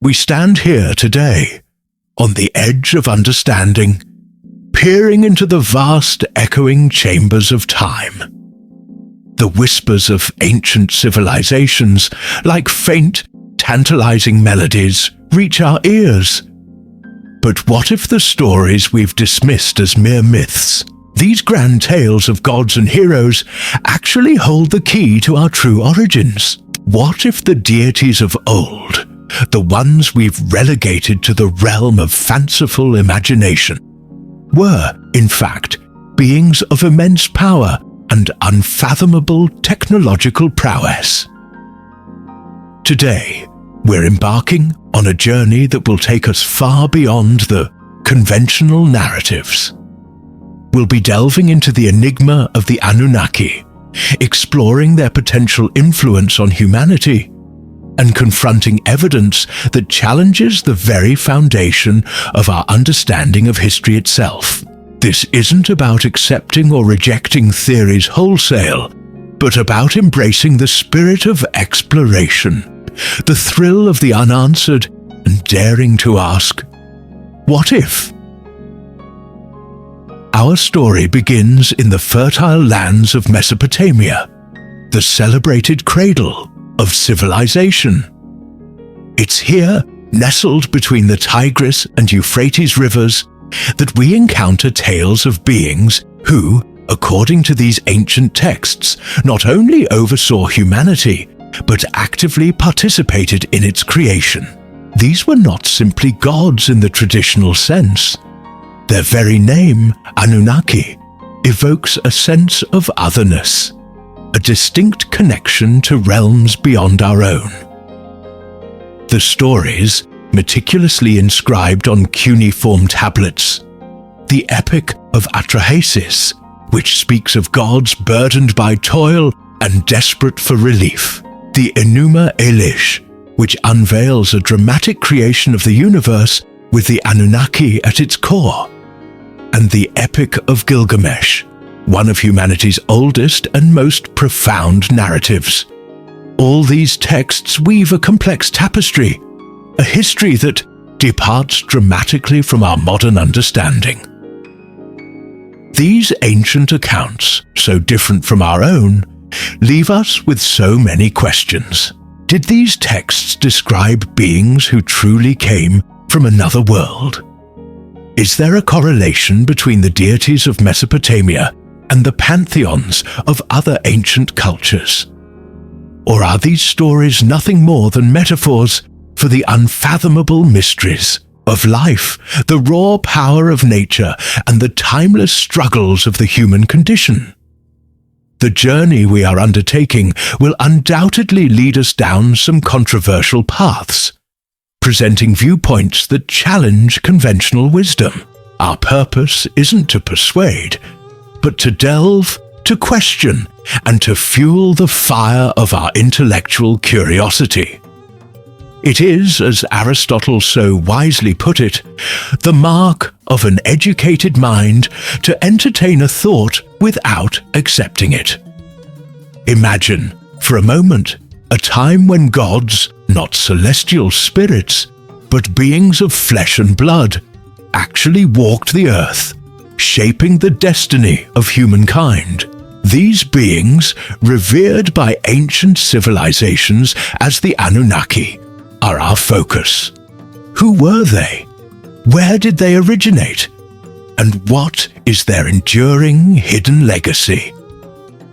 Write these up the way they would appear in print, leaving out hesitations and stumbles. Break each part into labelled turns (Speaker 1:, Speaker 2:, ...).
Speaker 1: We stand here today, on the edge of understanding, peering into the vast echoing chambers of time. The whispers of ancient civilizations, like faint, tantalizing melodies, reach our ears. But what if the stories we've dismissed as mere myths, these grand tales of gods and heroes, actually hold the key to our true origins? What if the deities of old, the ones we've relegated to the realm of fanciful imagination, were, in fact, beings of immense power and unfathomable technological prowess? Today, we're embarking on a journey that will take us far beyond the conventional narratives. We'll be delving into the enigma of the Anunnaki, exploring their potential influence on humanity, and confronting evidence that challenges the very foundation of our understanding of history itself. This isn't about accepting or rejecting theories wholesale, but about embracing the spirit of exploration, the thrill of the unanswered, and daring to ask, what if? Our story begins in the fertile lands of Mesopotamia, the celebrated cradle of civilization. It's here, nestled between the Tigris and Euphrates rivers, that we encounter tales of beings who, according to these ancient texts, not only oversaw humanity, but actively participated in its creation. These were not simply gods in the traditional sense. Their very name, Anunnaki, evokes a sense of otherness, a distinct connection to realms beyond our own. The stories, meticulously inscribed on cuneiform tablets, the Epic of Atrahasis, which speaks of gods burdened by toil and desperate for relief, the Enuma Elish, which unveils a dramatic creation of the universe with the Anunnaki at its core, and the Epic of Gilgamesh, one of humanity's oldest and most profound narratives. All these texts weave a complex tapestry, a history that departs dramatically from our modern understanding. These ancient accounts, so different from our own, leave us with so many questions. Did these texts describe beings who truly came from another world? Is there a correlation between the deities of Mesopotamia and the pantheons of other ancient cultures? Or are these stories nothing more than metaphors for the unfathomable mysteries of life, the raw power of nature, and the timeless struggles of the human condition? The journey we are undertaking will undoubtedly lead us down some controversial paths, presenting viewpoints that challenge conventional wisdom. Our purpose isn't to persuade, but to delve, to question, and to fuel the fire of our intellectual curiosity. It is, as Aristotle so wisely put it, the mark of an educated mind to entertain a thought without accepting it. Imagine, for a moment, a time when gods, not celestial spirits, but beings of flesh and blood, actually walked the earth, shaping the destiny of humankind. These beings, revered by ancient civilizations as the Anunnaki, are our focus. Who were they? Where did they originate? And what is their enduring hidden legacy?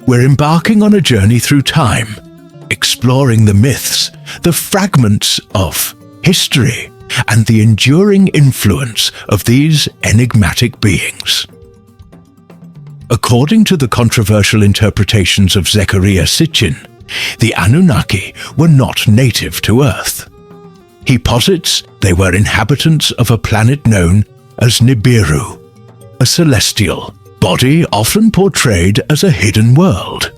Speaker 1: We're embarking on a journey through time, exploring the myths, the fragments of history, and the enduring influence of these enigmatic beings. According to the controversial interpretations of Zecharia Sitchin, the Anunnaki were not native to Earth. He posits they were inhabitants of a planet known as Nibiru, a celestial body often portrayed as a hidden world.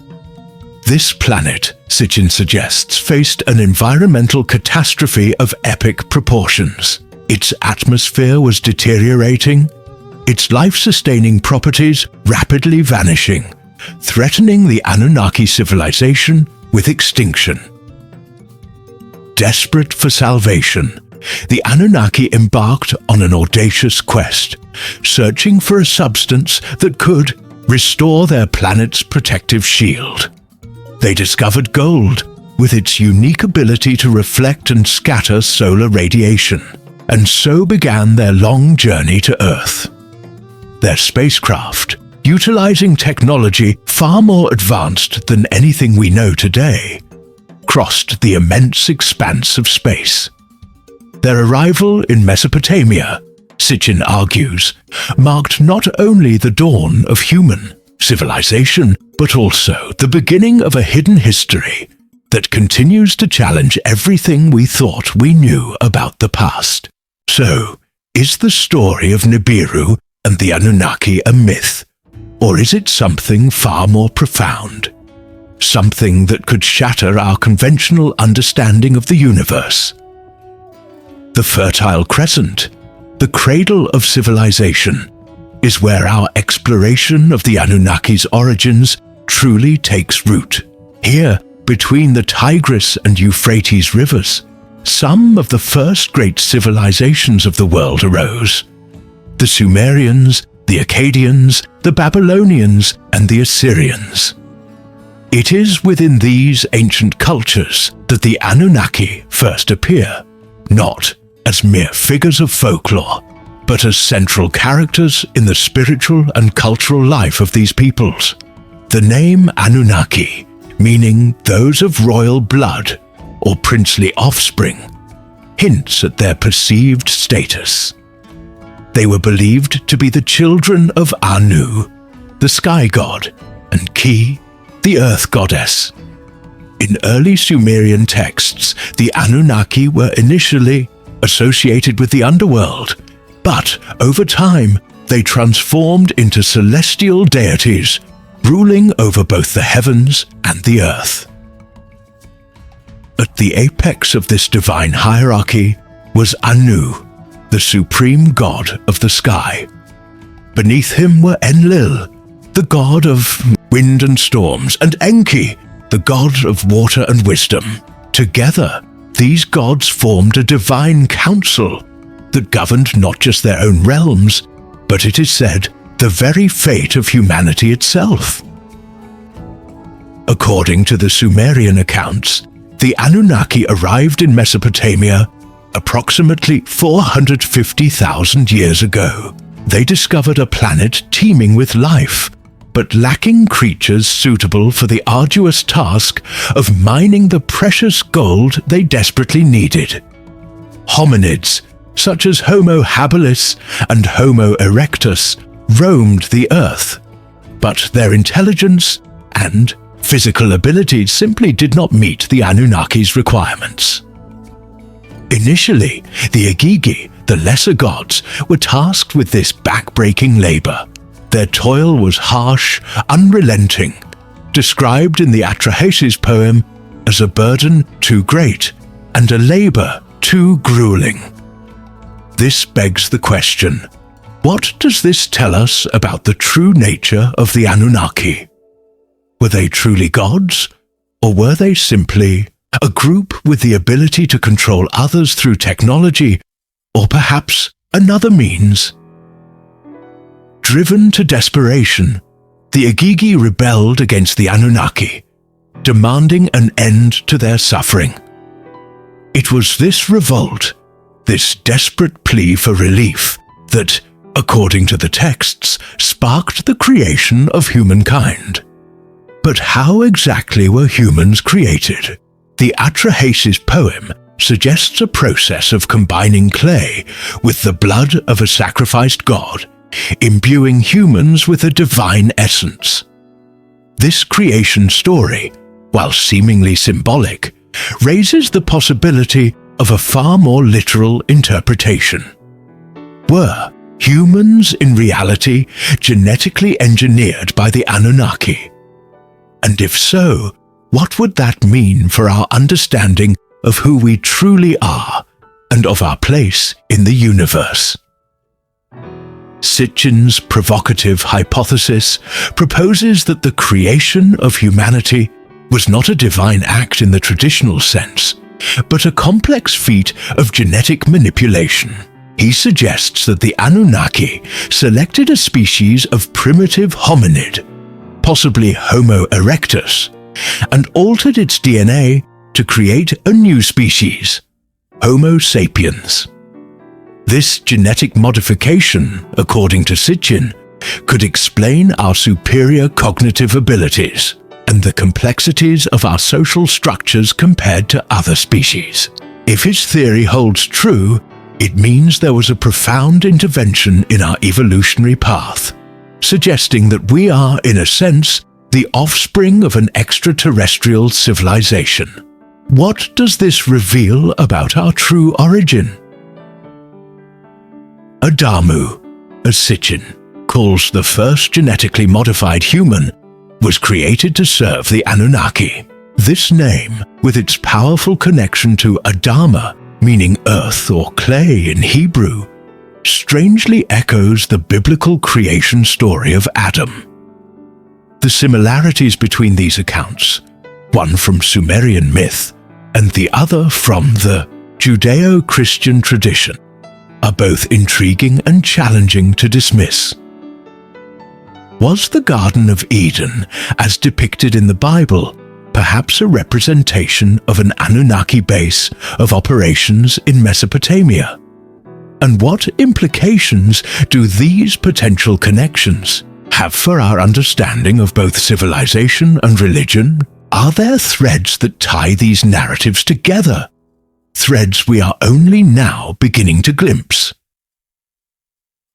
Speaker 1: This planet, Sitchin suggests, faced an environmental catastrophe of epic proportions. Its atmosphere was deteriorating, its life-sustaining properties rapidly vanishing, threatening the Anunnaki civilization with extinction. Desperate for salvation, the Anunnaki embarked on an audacious quest, searching for a substance that could restore their planet's protective shield. They discovered gold, with its unique ability to reflect and scatter solar radiation, and so began their long journey to Earth. Their spacecraft, utilizing technology far more advanced than anything we know today, crossed the immense expanse of space. Their arrival in Mesopotamia, Sitchin argues, marked not only the dawn of human civilization, but also the beginning of a hidden history that continues to challenge everything we thought we knew about the past. So, is the story of Nibiru and the Anunnaki a myth, or is it something far more profound? Something that could shatter our conventional understanding of the universe? The Fertile Crescent, the cradle of civilization, is where our exploration of the Anunnaki's origins truly takes root. Here, between the Tigris and Euphrates rivers, some of the first great civilizations of the world arose. The Sumerians, the Akkadians, the Babylonians, and the Assyrians. It is within these ancient cultures that the Anunnaki first appear, not as mere figures of folklore, but as central characters in the spiritual and cultural life of these peoples. The name Anunnaki, meaning those of royal blood or princely offspring, hints at their perceived status. They were believed to be the children of Anu, the sky god, and Ki, the earth goddess. In early Sumerian texts, the Anunnaki were initially associated with the underworld, but over time they transformed into celestial deities, ruling over both the heavens and the earth. At the apex of this divine hierarchy was Anu, the supreme god of the sky. Beneath him were Enlil, the god of wind and storms, and Enki, the god of water and wisdom. Together, these gods formed a divine council that governed not just their own realms, but it is said, the very fate of humanity itself. According to the Sumerian accounts, the Anunnaki arrived in Mesopotamia approximately 450,000 years ago. They discovered a planet teeming with life, but lacking creatures suitable for the arduous task of mining the precious gold they desperately needed. Hominids, such as Homo habilis and Homo erectus, roamed the earth, but their intelligence and physical abilities simply did not meet the Anunnaki's requirements. Initially, the Igigi, the lesser gods, were tasked with this back-breaking labor. Their toil was harsh, unrelenting, described in the Atrahasis poem as a burden too great and a labor too grueling. This begs the question, what does this tell us about the true nature of the Anunnaki? Were they truly gods, or were they simply a group with the ability to control others through technology, or perhaps another means? Driven to desperation, the Igigi rebelled against the Anunnaki, demanding an end to their suffering. It was this revolt, this desperate plea for relief, that, according to the texts, sparked the creation of humankind. But how exactly were humans created? The Atrahasis poem suggests a process of combining clay with the blood of a sacrificed god, imbuing humans with a divine essence. This creation story, while seemingly symbolic, raises the possibility of a far more literal interpretation. Were humans in reality genetically engineered by the Anunnaki? And if so, what would that mean for our understanding of who we truly are and of our place in the universe? Sitchin's provocative hypothesis proposes that the creation of humanity was not a divine act in the traditional sense, but a complex feat of genetic manipulation. He suggests that the Anunnaki selected a species of primitive hominid, possibly Homo erectus, and altered its DNA to create a new species, Homo sapiens. This genetic modification, according to Sitchin, could explain our superior cognitive abilities and the complexities of our social structures compared to other species. If his theory holds true, it means there was a profound intervention in our evolutionary path, suggesting that we are, in a sense, the offspring of an extraterrestrial civilization. What does this reveal about our true origin? Adamu, as Sitchin calls the first genetically modified human, was created to serve the Anunnaki. This name, with its powerful connection to Adama, meaning earth or clay in Hebrew, strangely echoes the biblical creation story of Adam. The similarities between these accounts, one from Sumerian myth and the other from the Judeo-Christian tradition, are both intriguing and challenging to dismiss. Was the Garden of Eden, as depicted in the Bible, perhaps a representation of an Anunnaki base of operations in Mesopotamia? And what implications do these potential connections have for our understanding of both civilization and religion? Are there threads that tie these narratives together? Threads we are only now beginning to glimpse.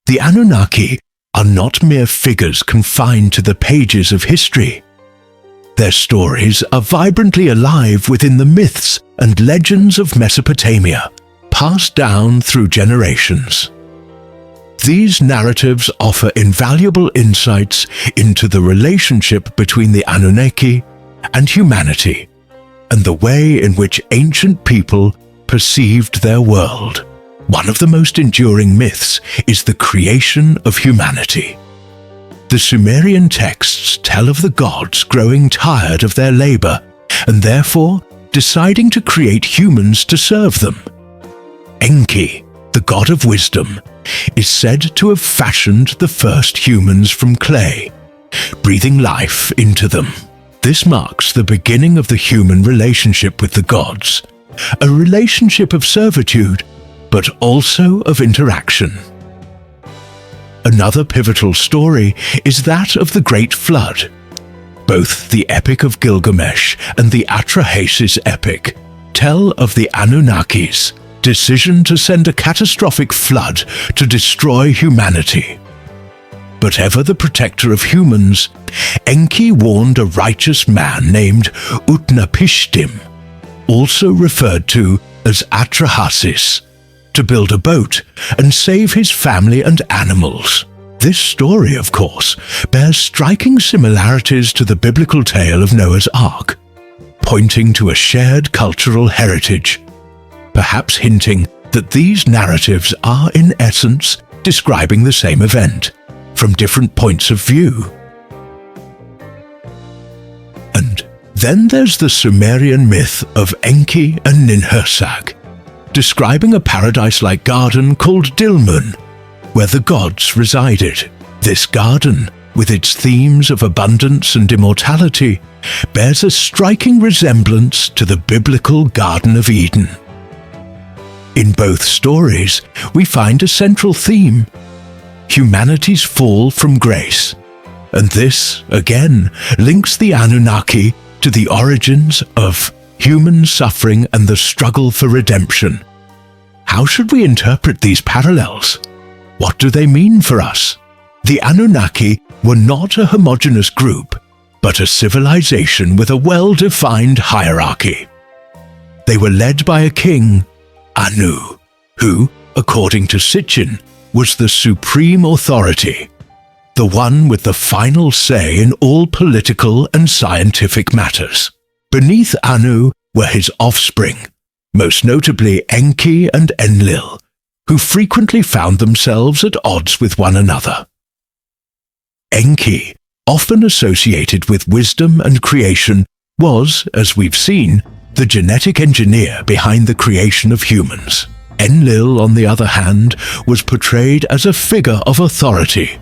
Speaker 1: The Anunnaki are not mere figures confined to the pages of history. Their stories are vibrantly alive within the myths and legends of Mesopotamia, passed down through generations. These narratives offer invaluable insights into the relationship between the Anunnaki and humanity, and the way in which ancient people perceived their world. One of the most enduring myths is the creation of humanity. The Sumerian texts tell of the gods growing tired of their labor and therefore deciding to create humans to serve them. Enki, the god of wisdom, is said to have fashioned the first humans from clay, breathing life into them. This marks the beginning of the human relationship with the gods, a relationship of servitude, but also of interaction. Another pivotal story is that of the Great Flood. Both the Epic of Gilgamesh and the Atrahasis epic tell of the Anunnaki's decision to send a catastrophic flood to destroy humanity. But ever the protector of humans, Enki warned a righteous man named Utnapishtim, also referred to as Atrahasis, to build a boat and save his family and animals. This story, of course, bears striking similarities to the biblical tale of Noah's Ark, pointing to a shared cultural heritage, perhaps hinting that these narratives are in essence describing the same event from different points of view. And then there's the Sumerian myth of Enki and Ninhursag, describing a paradise-like garden called Dilmun, where the gods resided. This garden, with its themes of abundance and immortality, bears a striking resemblance to the biblical Garden of Eden. In both stories, we find a central theme: humanity's fall from grace. And this, again, links the Anunnaki to the origins of human suffering and the struggle for redemption. How should we interpret these parallels? What do they mean for us? The Anunnaki were not a homogeneous group, but a civilization with a well-defined hierarchy. They were led by a king, Anu, who, according to Sitchin, was the supreme authority, the one with the final say in all political and scientific matters. Beneath Anu were his offspring, most notably Enki and Enlil, who frequently found themselves at odds with one another. Enki, often associated with wisdom and creation, was, as we've seen, the genetic engineer behind the creation of humans. Enlil, on the other hand, was portrayed as a figure of authority,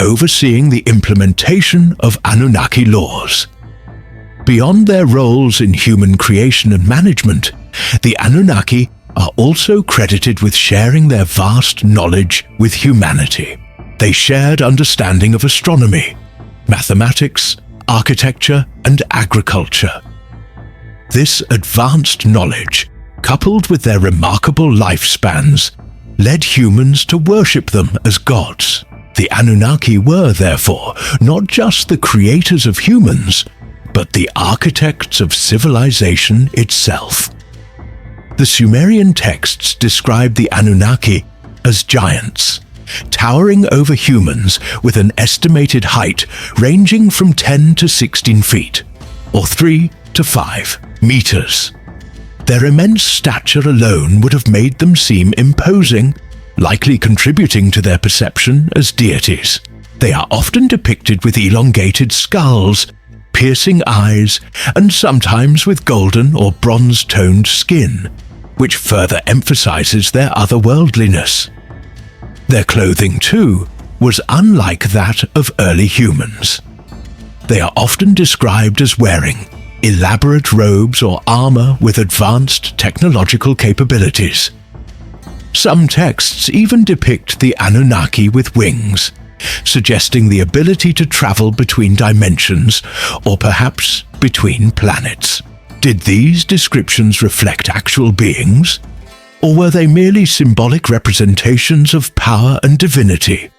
Speaker 1: overseeing the implementation of Anunnaki laws. Beyond their roles in human creation and management, the Anunnaki are also credited with sharing their vast knowledge with humanity. They shared understanding of astronomy, mathematics, architecture, and agriculture. This advanced knowledge, coupled with their remarkable lifespans, led humans to worship them as gods. The Anunnaki were, therefore, not just the creators of humans, but the architects of civilization itself. The Sumerian texts describe the Anunnaki as giants, towering over humans with an estimated height ranging from 10 to 16 feet, or 3 to 5 meters. Their immense stature alone would have made them seem imposing, likely contributing to their perception as deities. They are often depicted with elongated skulls, piercing eyes, and sometimes with golden or bronze-toned skin, which further emphasizes their otherworldliness. Their clothing, too, was unlike that of early humans. They are often described as wearing elaborate robes or armor with advanced technological capabilities. Some texts even depict the Anunnaki with wings, suggesting the ability to travel between dimensions or perhaps between planets. Did these descriptions reflect actual beings, or were they merely symbolic representations of power and divinity?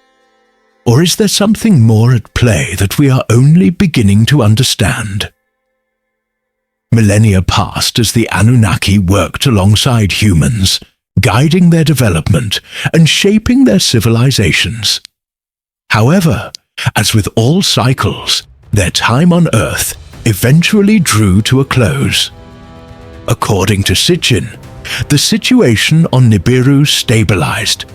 Speaker 1: Or is there something more at play that we are only beginning to understand? Millennia passed as the Anunnaki worked alongside humans, guiding their development and shaping their civilizations. However, as with all cycles, their time on Earth eventually drew to a close. According to Sitchin, the situation on Nibiru stabilized,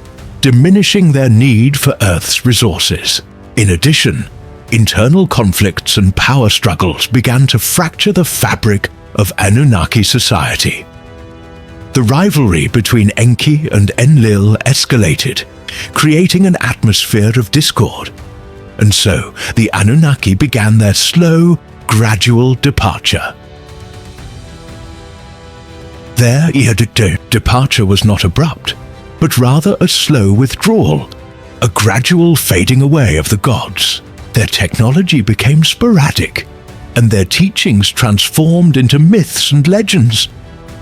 Speaker 1: diminishing their need for Earth's resources. In addition, internal conflicts and power struggles began to fracture the fabric of Anunnaki society. The rivalry between Enki and Enlil escalated, creating an atmosphere of discord. And so, the Anunnaki began their slow, gradual departure. Their departure was not abrupt, but rather a slow withdrawal, a gradual fading away of the gods. Their technology became sporadic, and their teachings transformed into myths and legends,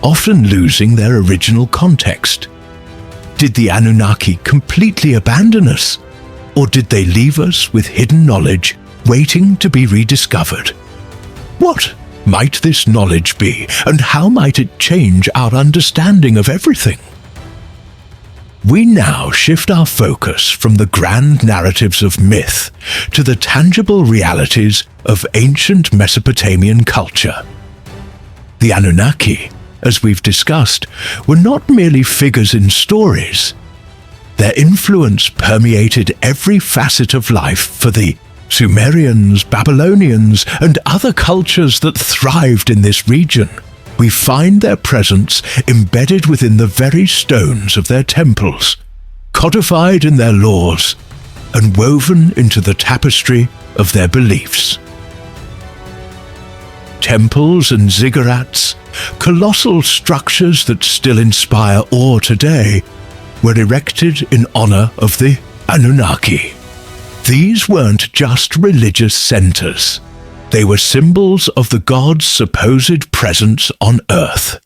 Speaker 1: often losing their original context. Did the Anunnaki completely abandon us, or did they leave us with hidden knowledge waiting to be rediscovered? What might this knowledge be, and how might it change our understanding of everything? We now shift our focus from the grand narratives of myth to the tangible realities of ancient Mesopotamian culture. The Anunnaki, as we've discussed, were not merely figures in stories. Their influence permeated every facet of life for the Sumerians, Babylonians, and other cultures that thrived in this region. We find their presence embedded within the very stones of their temples, codified in their laws, and woven into the tapestry of their beliefs. Temples and ziggurats, colossal structures that still inspire awe today, were erected in honor of the Anunnaki. These weren't just religious centers. They were symbols of the gods' supposed presence on Earth.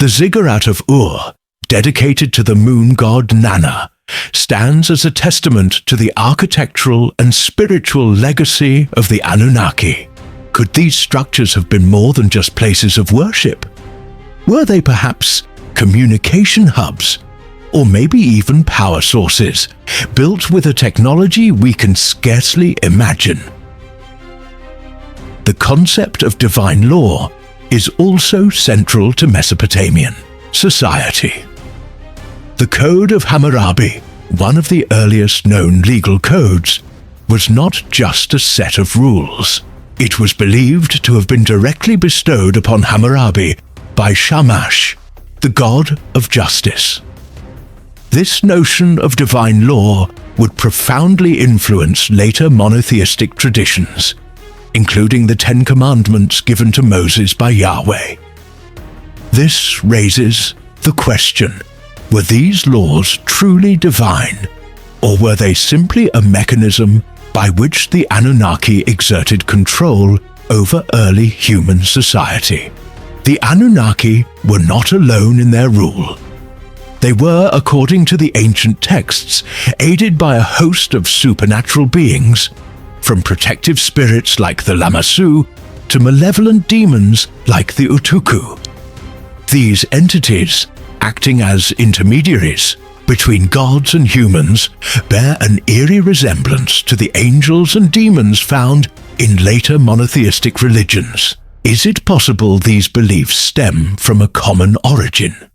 Speaker 1: The ziggurat of Ur, dedicated to the moon god Nana, stands as a testament to the architectural and spiritual legacy of the Anunnaki. Could these structures have been more than just places of worship? Were they perhaps communication hubs, or maybe even power sources, built with a technology we can scarcely imagine? The concept of divine law is also central to Mesopotamian society. The Code of Hammurabi, one of the earliest known legal codes, was not just a set of rules. It was believed to have been directly bestowed upon Hammurabi by Shamash, the god of justice. This notion of divine law would profoundly influence later monotheistic traditions, including the Ten Commandments given to Moses by Yahweh. This raises the question, were these laws truly divine, or were they simply a mechanism by which the Anunnaki exerted control over early human society? The Anunnaki were not alone in their rule. They were, according to the ancient texts, aided by a host of supernatural beings, from protective spirits like the Lamassu to malevolent demons like the Utuku. These entities, acting as intermediaries between gods and humans, bear an eerie resemblance to the angels and demons found in later monotheistic religions. Is it possible these beliefs stem from a common origin?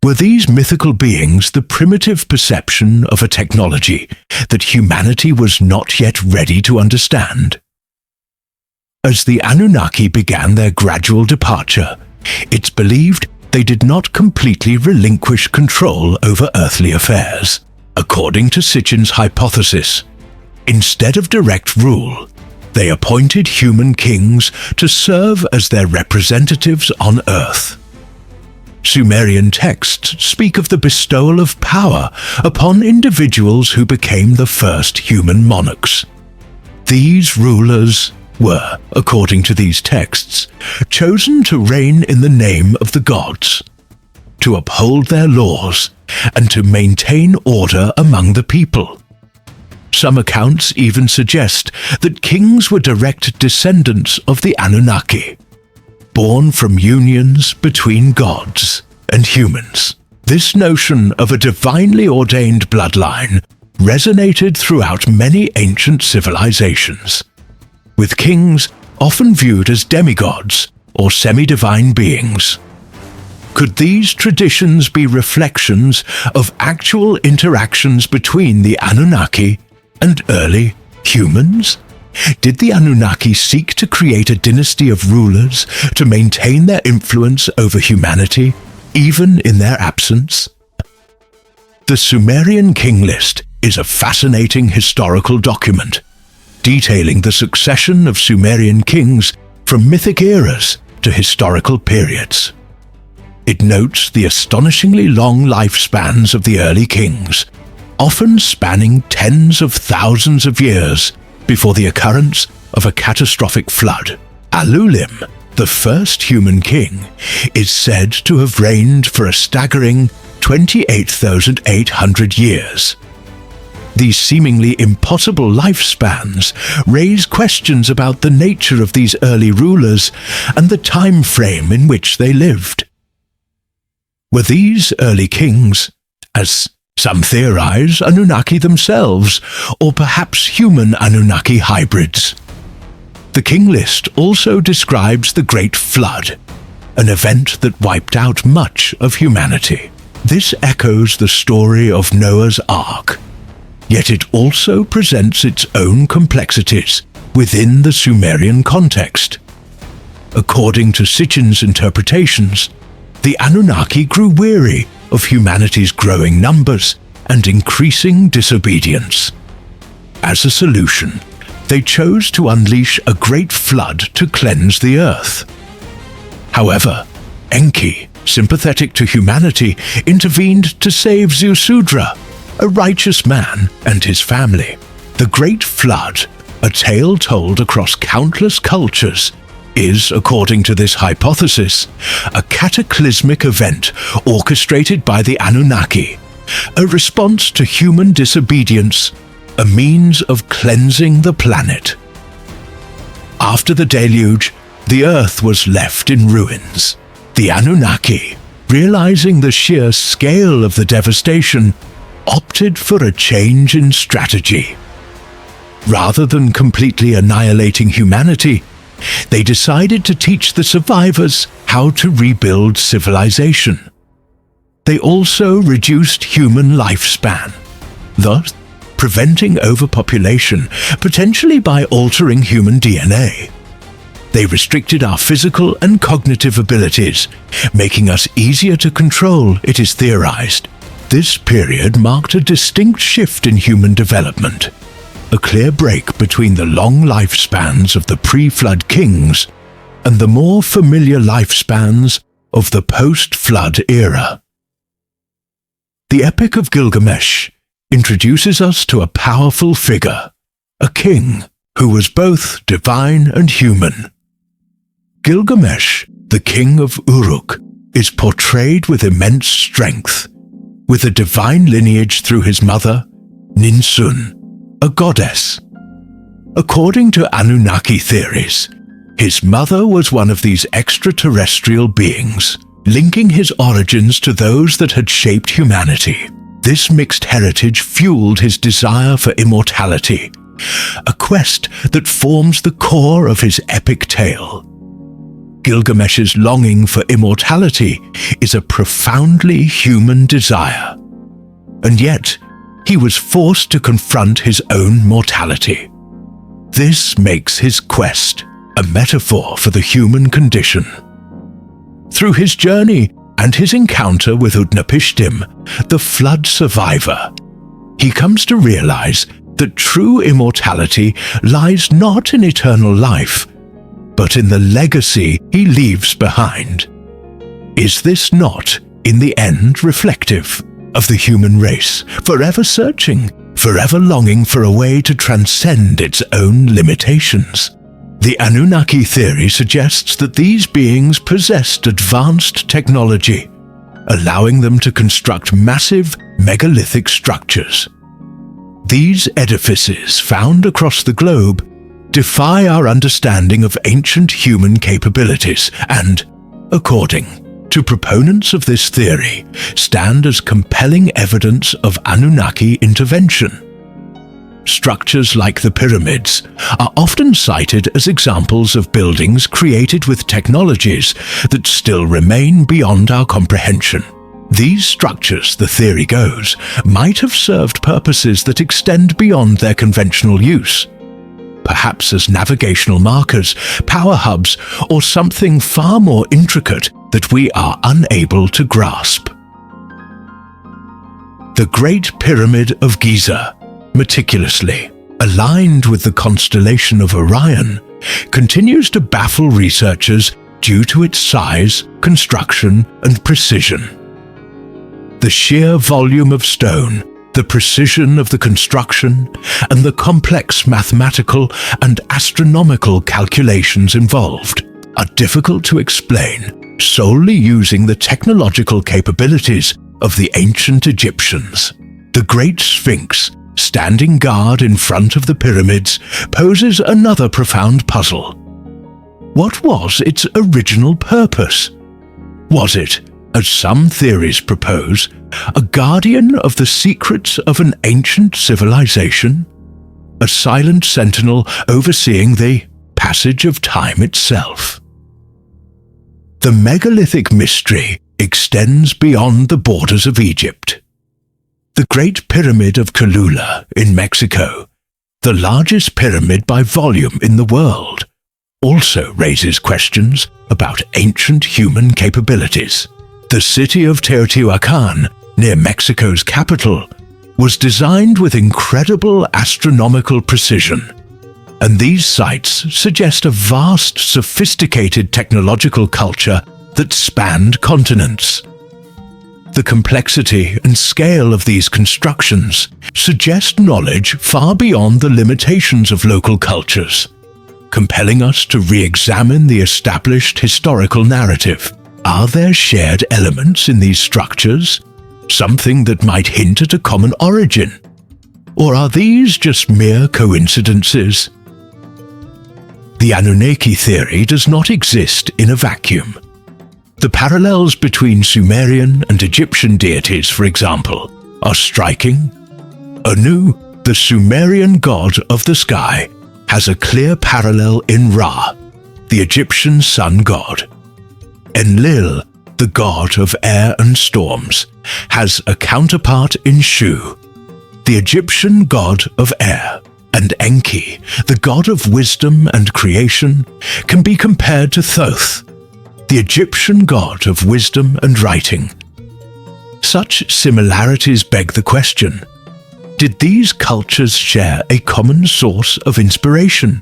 Speaker 1: Were these mythical beings the primitive perception of a technology that humanity was not yet ready to understand? As the Anunnaki began their gradual departure, it's believed they did not completely relinquish control over earthly affairs. According to Sitchin's hypothesis, instead of direct rule, they appointed human kings to serve as their representatives on Earth. Sumerian texts speak of the bestowal of power upon individuals who became the first human monarchs. These rulers were, according to these texts, chosen to reign in the name of the gods, to uphold their laws, and to maintain order among the people. Some accounts even suggest that kings were direct descendants of the Anunnaki, born from unions between gods and humans. This notion of a divinely ordained bloodline resonated throughout many ancient civilizations, with kings often viewed as demigods or semi-divine beings. Could these traditions be reflections of actual interactions between the Anunnaki and early humans? Did the Anunnaki seek to create a dynasty of rulers to maintain their influence over humanity, even in their absence? The Sumerian king list is a fascinating historical document, detailing the succession of Sumerian kings from mythic eras to historical periods. It notes the astonishingly long lifespans of the early kings, often spanning tens of thousands of years before the occurrence of a catastrophic flood. Alulim, the first human king, is said to have reigned for a staggering 28,800 years. These seemingly impossible lifespans raise questions about the nature of these early rulers and the time frame in which they lived. Were these early kings, as some theorize, Anunnaki themselves, or perhaps human Anunnaki hybrids? The king list also describes the Great Flood, an event that wiped out much of humanity. This echoes the story of Noah's Ark, yet it also presents its own complexities within the Sumerian context. According to Sitchin's interpretations, the Anunnaki grew weary of humanity's growing numbers and increasing disobedience. As a solution, they chose to unleash a great flood to cleanse the earth. However, Enki, sympathetic to humanity, intervened to save Ziusudra, a righteous man, and his family. The Great Flood, a tale told across countless cultures, is, according to this hypothesis, a cataclysmic event orchestrated by the Anunnaki, a response to human disobedience, a means of cleansing the planet. After the deluge, the earth was left in ruins. The Anunnaki, realizing the sheer scale of the devastation, opted for a change in strategy. Rather than completely annihilating humanity, they decided to teach the survivors how to rebuild civilization. They also reduced human lifespan, thus preventing overpopulation, potentially by altering human DNA. They restricted our physical and cognitive abilities, making us easier to control, it is theorized. This period marked a distinct shift in human development, a clear break between the long lifespans of the pre-flood kings and the more familiar lifespans of the post-flood era. The Epic of Gilgamesh introduces us to a powerful figure, a king who was both divine and human. Gilgamesh, the king of Uruk, is portrayed with immense strength, with a divine lineage through his mother, Ninsun, a goddess. According to Anunnaki theories, his mother was one of these extraterrestrial beings, linking his origins to those that had shaped humanity. This mixed heritage fueled his desire for immortality, a quest that forms the core of his epic tale. Gilgamesh's longing for immortality is a profoundly human desire, and yet he was forced to confront his own mortality. This makes his quest a metaphor for the human condition. Through his journey and his encounter with Utnapishtim, the flood survivor, he comes to realize that true immortality lies not in eternal life, but in the legacy he leaves behind. Is this not, in the end, reflective of the human race, forever searching, forever longing for a way to transcend its own limitations? The Anunnaki theory suggests that these beings possessed advanced technology, allowing them to construct massive megalithic structures. These edifices, found across the globe, defy our understanding of ancient human capabilities and, according to proponents of this theory, stand as compelling evidence of Anunnaki intervention. Structures like the pyramids are often cited as examples of buildings created with technologies that still remain beyond our comprehension. These structures, the theory goes, might have served purposes that extend beyond their conventional use, perhaps as navigational markers, power hubs, or something far more intricate that we are unable to grasp. The Great Pyramid of Giza, meticulously aligned with the constellation of Orion, continues to baffle researchers due to its size, construction, and precision. The sheer volume of stone, the precision of the construction, and the complex mathematical and astronomical calculations involved are difficult to explain solely using the technological capabilities of the ancient Egyptians. The Great Sphinx, standing guard in front of the pyramids, poses another profound puzzle. What was its original purpose? Was it, as some theories propose, a guardian of the secrets of an ancient civilization? A silent sentinel overseeing the passage of time itself? The megalithic mystery extends beyond the borders of Egypt. The Great Pyramid of Cholula in Mexico, the largest pyramid by volume in the world, also raises questions about ancient human capabilities. The city of Teotihuacan, near Mexico's capital, was designed with incredible astronomical precision, and these sites suggest a vast, sophisticated technological culture that spanned continents. The complexity and scale of these constructions suggest knowledge far beyond the limitations of local cultures, compelling us to re-examine the established historical narrative. Are there shared elements in these structures, something that might hint at a common origin? Or are these just mere coincidences? The Anunnaki theory does not exist in a vacuum. The parallels between Sumerian and Egyptian deities, for example, are striking. Anu, the Sumerian god of the sky, has a clear parallel in Ra, the Egyptian sun god. Enlil, the god of air and storms, has a counterpart in Shu, the Egyptian god of air. and Enki, the god of wisdom and creation, can be compared to Thoth, the Egyptian god of wisdom and writing. Such similarities beg the question: did these cultures share a common source of inspiration?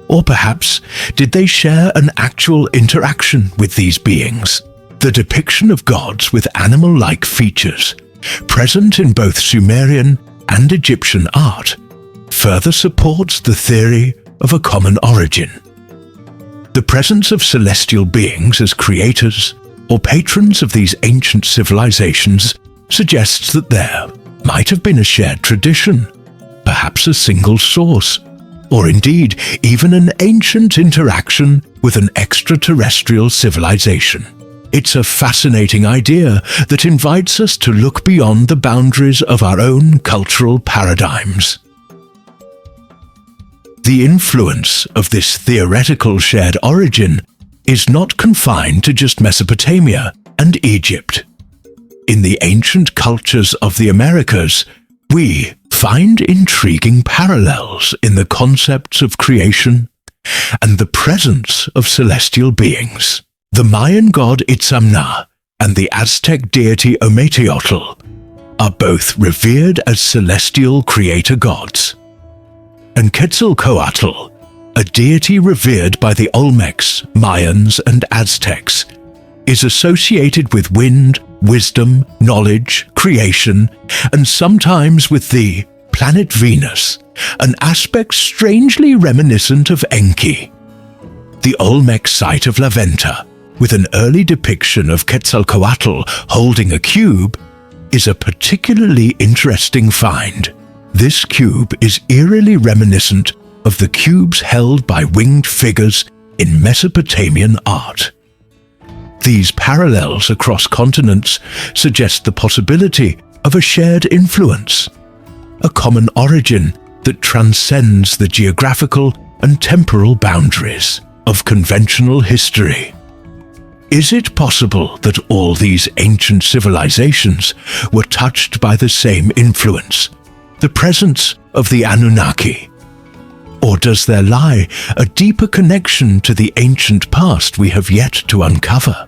Speaker 1: Or perhaps did they share an actual interaction with these beings? The depiction of gods with animal-like features, present in both Sumerian and Egyptian art, further supports the theory of a common origin. The presence of celestial beings as creators or patrons of these ancient civilizations suggests that there might have been a shared tradition, perhaps a single source, or indeed even an ancient interaction with an extraterrestrial civilization. It's a fascinating idea that invites us to look beyond the boundaries of our own cultural paradigms. The influence of this theoretical shared origin is not confined to just Mesopotamia and Egypt. In the ancient cultures of the Americas, we find intriguing parallels in the concepts of creation and the presence of celestial beings. The Mayan god Itzamna and the Aztec deity Ometeotl are both revered as celestial creator gods. And Quetzalcoatl, a deity revered by the Olmecs, Mayans, and Aztecs, is associated with wind, wisdom, knowledge, creation, and sometimes with the planet Venus, an aspect strangely reminiscent of Enki. The Olmec site of La Venta, with an early depiction of Quetzalcoatl holding a cube, is a particularly interesting find. This cube is eerily reminiscent of the cubes held by winged figures in Mesopotamian art. These parallels across continents suggest the possibility of a shared influence, a common origin that transcends the geographical and temporal boundaries of conventional history. Is it possible that all these ancient civilizations were touched by the same influence, the presence of the Anunnaki? Or does there lie a deeper connection to the ancient past we have yet to uncover?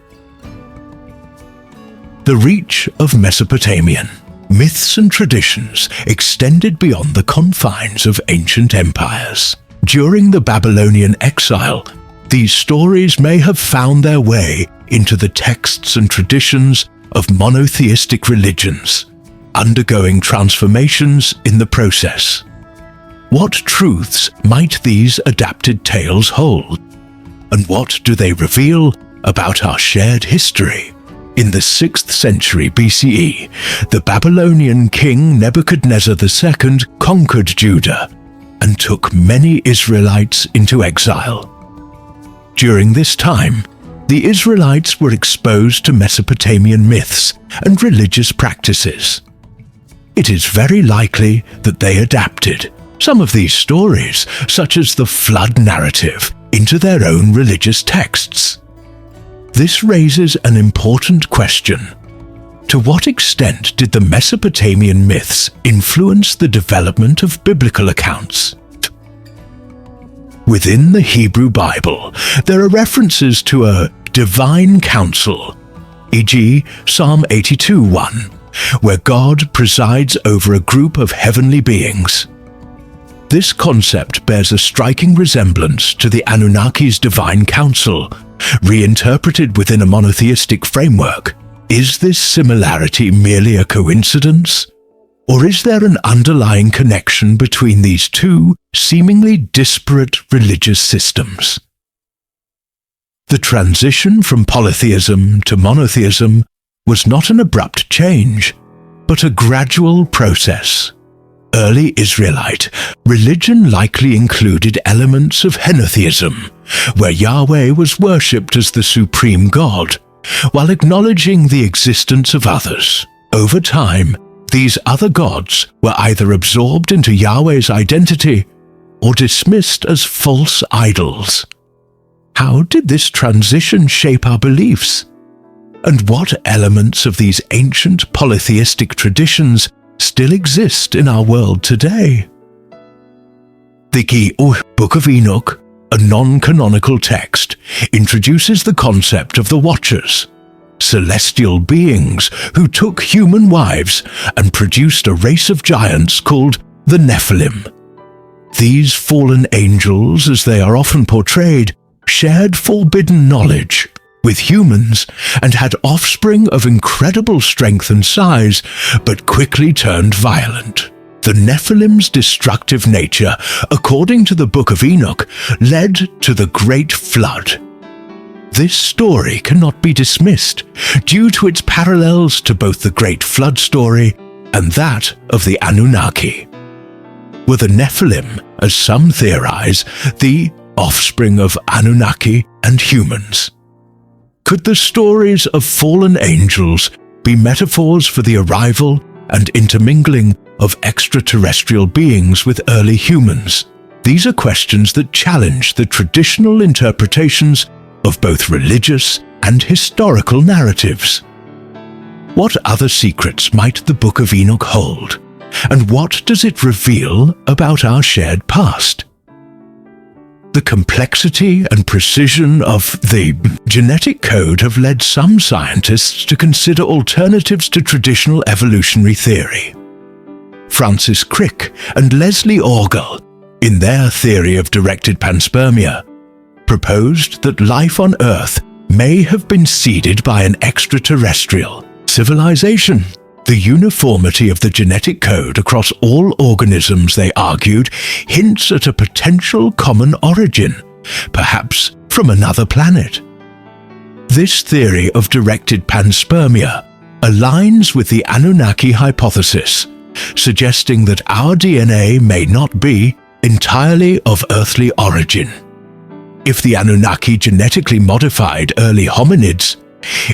Speaker 1: The reach of Mesopotamian myths and traditions extended beyond the confines of ancient empires. During the Babylonian exile, these stories may have found their way into the texts and traditions of monotheistic religions, undergoing transformations in the process. What truths might these adapted tales hold? And what do they reveal about our shared history? In the 6th century BCE, the Babylonian king Nebuchadnezzar II conquered Judah and took many Israelites into exile. During this time, the Israelites were exposed to Mesopotamian myths and religious practices. It is very likely that they adapted some of these stories, such as the flood narrative, into their own religious texts. This raises an important question. To what extent did the Mesopotamian myths influence the development of biblical accounts? Within the Hebrew Bible, there are references to a divine council, e.g. Psalm 82:1, where God presides over a group of heavenly beings. This concept bears a striking resemblance to the Anunnaki's divine council, reinterpreted within a monotheistic framework. Is this similarity merely a coincidence? Or is there an underlying connection between these two seemingly disparate religious systems? The transition from polytheism to monotheism was not an abrupt change, but a gradual process. Early Israelite religion likely included elements of henotheism, where Yahweh was worshipped as the supreme God, while acknowledging the existence of others. Over time, these other gods were either absorbed into Yahweh's identity or dismissed as false idols. How did this transition shape our beliefs? And what elements of these ancient polytheistic traditions still exist in our world today? The Book of Enoch, a non-canonical text, introduces the concept of the Watchers, celestial beings who took human wives and produced a race of giants called the Nephilim. These fallen angels, as they are often portrayed, shared forbidden knowledge with humans and had offspring of incredible strength and size, but quickly turned violent. The Nephilim's destructive nature, according to the Book of Enoch, led to the Great Flood. This story cannot be dismissed due to its parallels to both the Great Flood story and that of the Anunnaki. Were the Nephilim, as some theorize, the offspring of Anunnaki and humans? Could the stories of fallen angels be metaphors for the arrival and intermingling of extraterrestrial beings with early humans? These are questions that challenge the traditional interpretations of both religious and historical narratives. What other secrets might the Book of Enoch hold? And what does it reveal about our shared past? The complexity and precision of the genetic code have led some scientists to consider alternatives to traditional evolutionary theory. Francis Crick and Leslie Orgel, in their theory of directed panspermia, proposed that life on Earth may have been seeded by an extraterrestrial civilization. The uniformity of the genetic code across all organisms, they argued, hints at a potential common origin, perhaps from another planet. This theory of directed panspermia aligns with the Anunnaki hypothesis, suggesting that our DNA may not be entirely of earthly origin. If the Anunnaki genetically modified early hominids,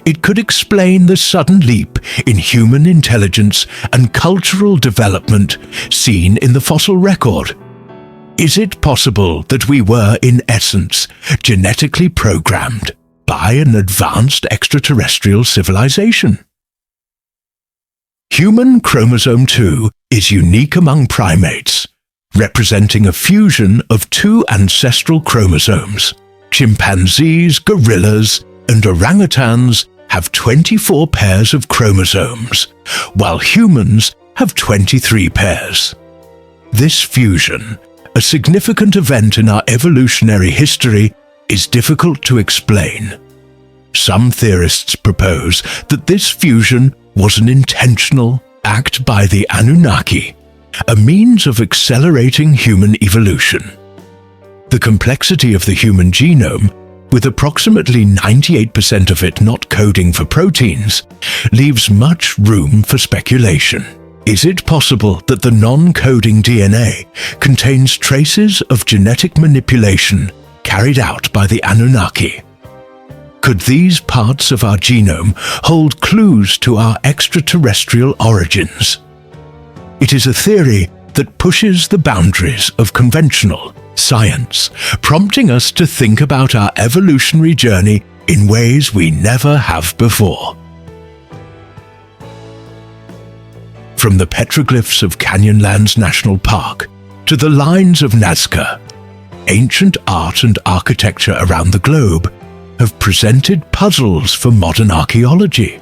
Speaker 1: it could explain the sudden leap in human intelligence and cultural development seen in the fossil record. Is it possible that we were, in essence, genetically programmed by an advanced extraterrestrial civilization? Human chromosome 2 is unique among primates, representing a fusion of two ancestral chromosomes. Chimpanzees, gorillas, and orangutans have 24 pairs of chromosomes, while humans have 23 pairs. This fusion, a significant event in our evolutionary history, is difficult to explain. Some theorists propose that this fusion was an intentional act by the Anunnaki, a means of accelerating human evolution. The complexity of the human genome, with approximately 98% of it not coding for proteins, leaves much room for speculation. Is it possible that the non-coding DNA contains traces of genetic manipulation carried out by the Anunnaki? Could these parts of our genome hold clues to our extraterrestrial origins? It is a theory that pushes the boundaries of conventional science, prompting us to think about our evolutionary journey in ways we never have before. From the petroglyphs of Canyonlands National Park to the lines of Nazca, ancient art and architecture around the globe have presented puzzles for modern archaeology.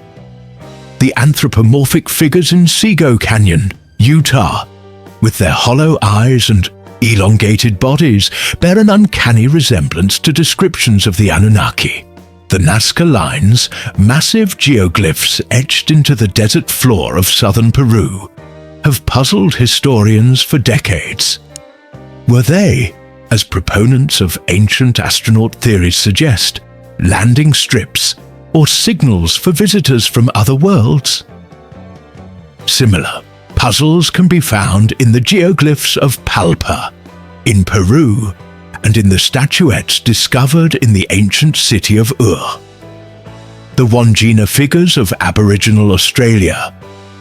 Speaker 1: The anthropomorphic figures in Sego Canyon, Utah, with their hollow eyes and elongated bodies, bear an uncanny resemblance to descriptions of the Anunnaki. The Nazca lines, massive geoglyphs etched into the desert floor of southern Peru, have puzzled historians for decades. Were they, as proponents of ancient astronaut theories suggest, landing strips or signals for visitors from other worlds? Similar puzzles can be found in the geoglyphs of Palpa, in Peru, and in the statuettes discovered in the ancient city of Ur. The Wandjina figures of Aboriginal Australia,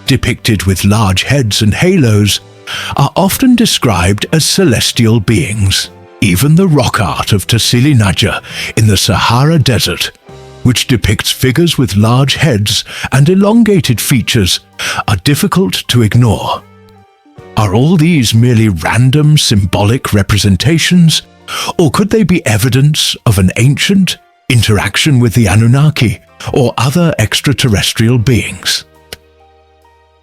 Speaker 1: depicted with large heads and halos, are often described as celestial beings. Even the rock art of Tassili N'Ajjer in the Sahara Desert, which depicts figures with large heads and elongated features, are difficult to ignore. Are all these merely random symbolic representations, or could they be evidence of an ancient interaction with the Anunnaki or other extraterrestrial beings?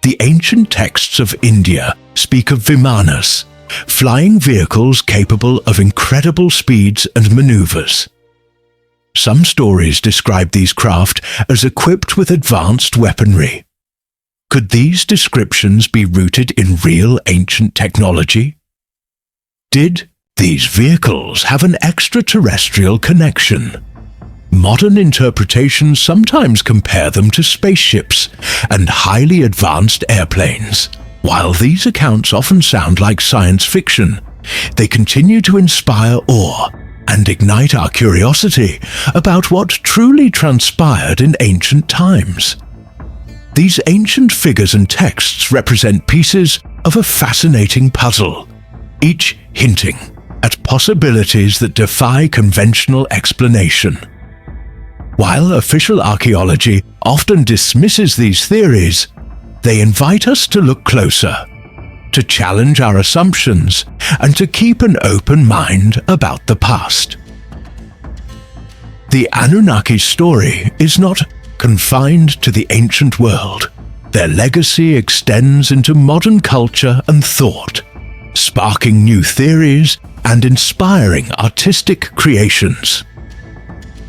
Speaker 1: The ancient texts of India speak of vimanas, flying vehicles capable of incredible speeds and maneuvers. Some stories describe these craft as equipped with advanced weaponry. Could these descriptions be rooted in real ancient technology? Did these vehicles have an extraterrestrial connection? Modern interpretations sometimes compare them to spaceships and highly advanced airplanes. While these accounts often sound like science fiction, they continue to inspire awe and ignite our curiosity about what truly transpired in ancient times. These ancient figures and texts represent pieces of a fascinating puzzle, each hinting at possibilities that defy conventional explanation. While official archaeology often dismisses these theories, they invite us to look closer, to challenge our assumptions, and to keep an open mind about the past. The Anunnaki story is not confined to the ancient world. Their legacy extends into modern culture and thought, sparking new theories and inspiring artistic creations.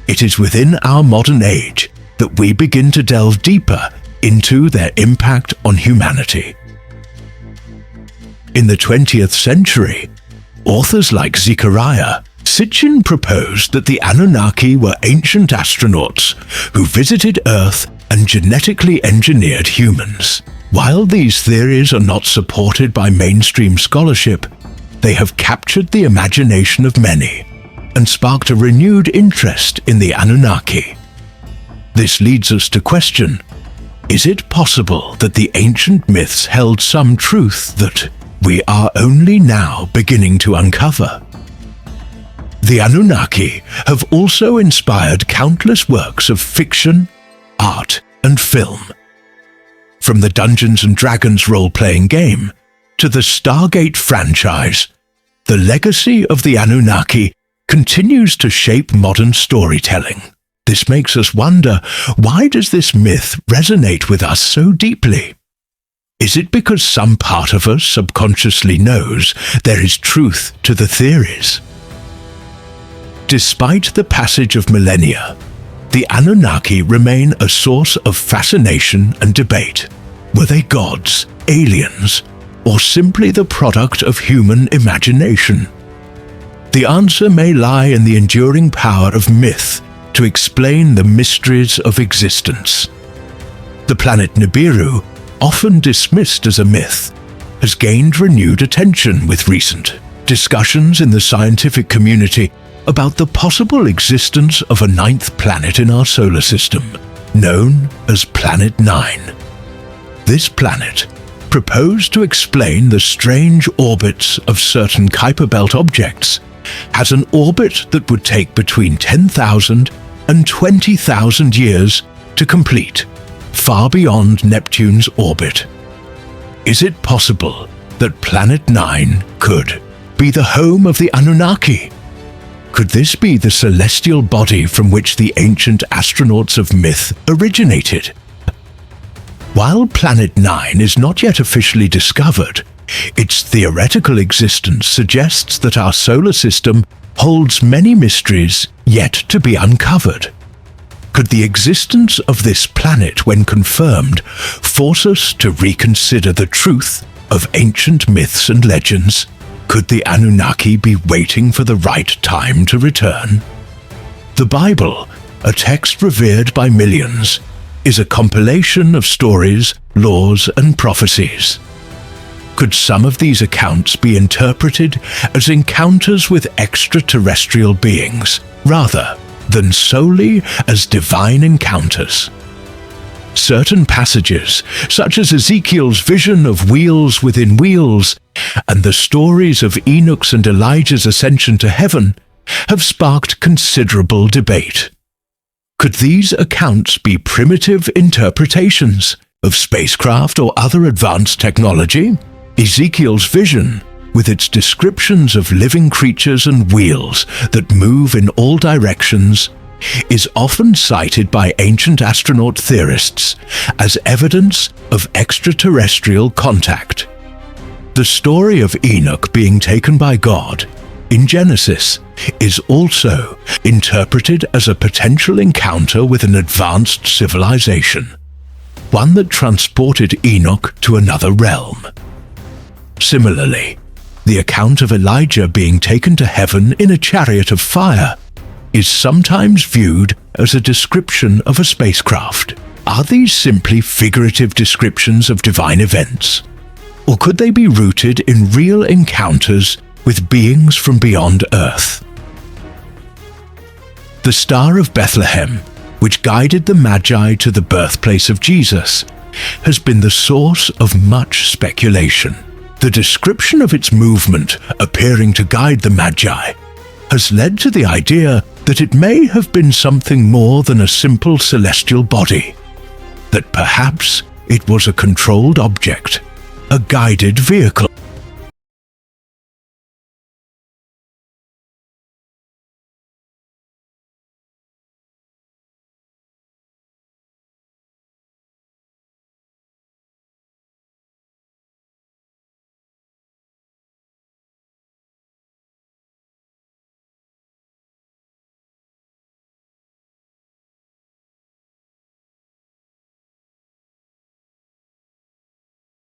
Speaker 1: It is within our modern age that we begin to delve deeper into their impact on humanity. In the 20th century, authors like Zechariah Sitchin proposed that the Anunnaki were ancient astronauts who visited Earth and genetically engineered humans. While these theories are not supported by mainstream scholarship, they have captured the imagination of many and sparked a renewed interest in the Anunnaki. This leads us to question, is it possible that the ancient myths held some truth that we are only now beginning to uncover? The Anunnaki have also inspired countless works of fiction, art, and film. From the Dungeons & Dragons role-playing game to the Stargate franchise, the legacy of the Anunnaki continues to shape modern storytelling. This makes us wonder, why does this myth resonate with us so deeply? Is it because some part of us subconsciously knows there is truth to the theories? Despite the passage of millennia, the Anunnaki remain a source of fascination and debate. Were they gods, aliens, or simply the product of human imagination? The answer may lie in the enduring power of myth to explain the mysteries of existence. The planet Nibiru, often dismissed as a myth, has gained renewed attention with recent discussions in the scientific community about the possible existence of a ninth planet in our solar system, known as Planet 9. This planet, proposed to explain the strange orbits of certain Kuiper Belt objects, has an orbit that would take between 10,000 and 20,000 years to complete, far beyond Neptune's orbit. Is it possible that Planet 9 could be the home of the Anunnaki? Could this be the celestial body from which the ancient astronauts of myth originated? While Planet 9 is not yet officially discovered, its theoretical existence suggests that our solar system holds many mysteries yet to be uncovered. Could the existence of this planet, when confirmed, force us to reconsider the truth of ancient myths and legends? Could the Anunnaki be waiting for the right time to return? The Bible, a text revered by millions, is a compilation of stories, laws, and prophecies. Could some of these accounts be interpreted as encounters with extraterrestrial beings, rather than solely as divine encounters? Certain passages, such as Ezekiel's vision of wheels within wheels and the stories of Enoch's and Elijah's ascension to heaven, have sparked considerable debate. Could these accounts be primitive interpretations of spacecraft or other advanced technology? Ezekiel's vision, with its descriptions of living creatures and wheels that move in all directions, is often cited by ancient astronaut theorists as evidence of extraterrestrial contact. The story of Enoch being taken by God in Genesis is also interpreted as a potential encounter with an advanced civilization, one that transported Enoch to another realm. Similarly, the account of Elijah being taken to heaven in a chariot of fire is sometimes viewed as a description of a spacecraft. Are these simply figurative descriptions of divine events? Or could they be rooted in real encounters with beings from beyond Earth? The Star of Bethlehem, which guided the Magi to the birthplace of Jesus, has been the source of much speculation. The description of its movement appearing to guide the Magi has led to the idea that it may have been something more than a simple celestial body, that perhaps it was a controlled object, a guided vehicle.